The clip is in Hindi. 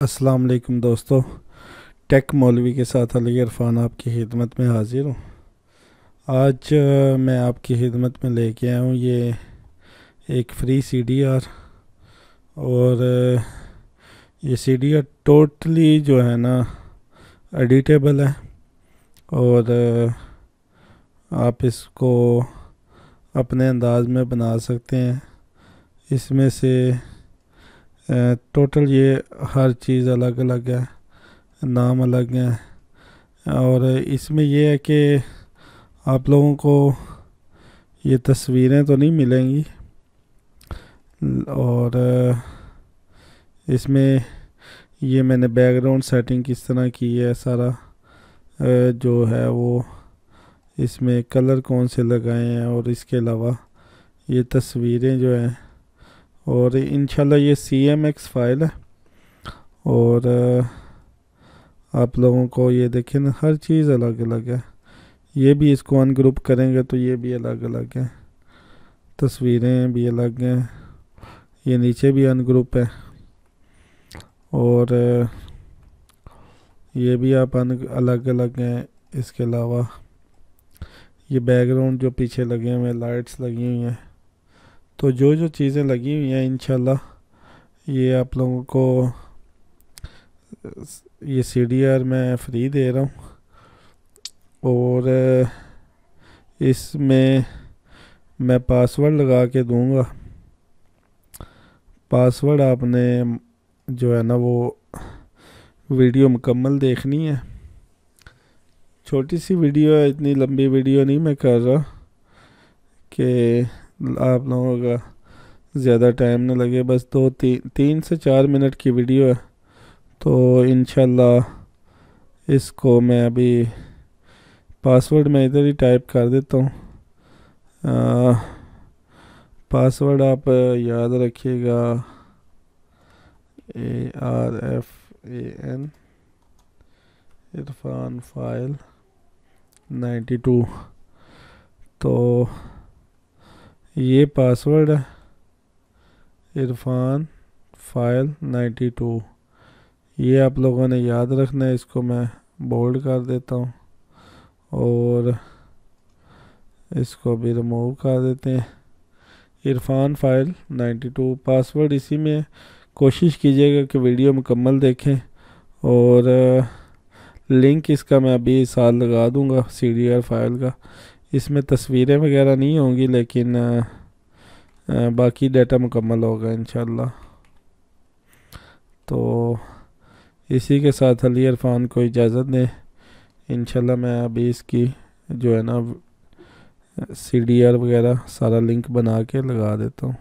अस्सलाम वालेकुम दोस्तों। टेक मौलवी के साथ अली इरफान आपकी खिदमत में हाजिर हूँ। आज मैं आपकी खिदमत में लेके आया हूँ ये एक फ्री सीडीआर। और ये सीडीआर टोटली जो है ना एडिटेबल है। और आप इसको अपने अंदाज में बना सकते हैं। इसमें से टोटल ये हर चीज़ अलग अलग है, नाम अलग हैं। और इसमें ये है कि आप लोगों को ये तस्वीरें तो नहीं मिलेंगी। और इसमें ये मैंने बैकग्राउंड सेटिंग किस तरह की है सारा जो है वो इसमें कलर कौन से लगाए हैं, और इसके अलावा ये तस्वीरें जो हैं। और इंशाल्लाह ये CMX फाइल है। और आप लोगों को ये देखें ना, हर चीज़ अलग अलग है। ये भी इसको अनग्रुप करेंगे तो ये भी अलग अलग है, तस्वीरें भी अलग हैं। ये नीचे भी अनग्रुप है। और ये भी आप अलग अलग हैं। इसके अलावा ये बैकग्राउंड जो पीछे लगे हुए हैं, लाइट्स लगी हुई हैं। तो जो जो चीज़ें लगी हुई हैं इंशाल्लाह ये आप लोगों को ये CDR मैं फ्री दे रहा हूँ। और इसमें मैं पासवर्ड लगा के दूंगा। पासवर्ड आपने जो है ना वो वीडियो मुकम्मल देखनी है। छोटी सी वीडियो है, इतनी लंबी वीडियो नहीं मैं कर रहा कि आप लोगों का ज़्यादा टाइम ना लगे। बस 3 से 4 मिनट की वीडियो है। तो इंशाल्लाह इसको मैं अभी पासवर्ड मैं इधर ही टाइप कर देता हूँ। पासवर्ड आप याद रखिएगा, ARFAN इरफान फाइल 92। तो ये पासवर्ड है, इरफान फाइल 92। ये आप लोगों ने याद रखना है। इसको मैं बोल्ड कर देता हूँ और इसको भी रिमूव कर देते हैं। इरफान फाइल 92 पासवर्ड इसी में। कोशिश कीजिएगा कि वीडियो मुकम्मल देखें। और लिंक इसका मैं अभी साथ लगा दूंगा CDR फाइल का। इसमें तस्वीरें वगैरह नहीं होंगी, लेकिन बाकी डाटा मुकम्मल होगा इंशाल्लाह। तो इसी के साथ अली इरफान को इजाज़त दें। इंशाल्लाह मैं अभी इसकी जो है ना CDR वगैरह सारा लिंक बना के लगा देता हूँ।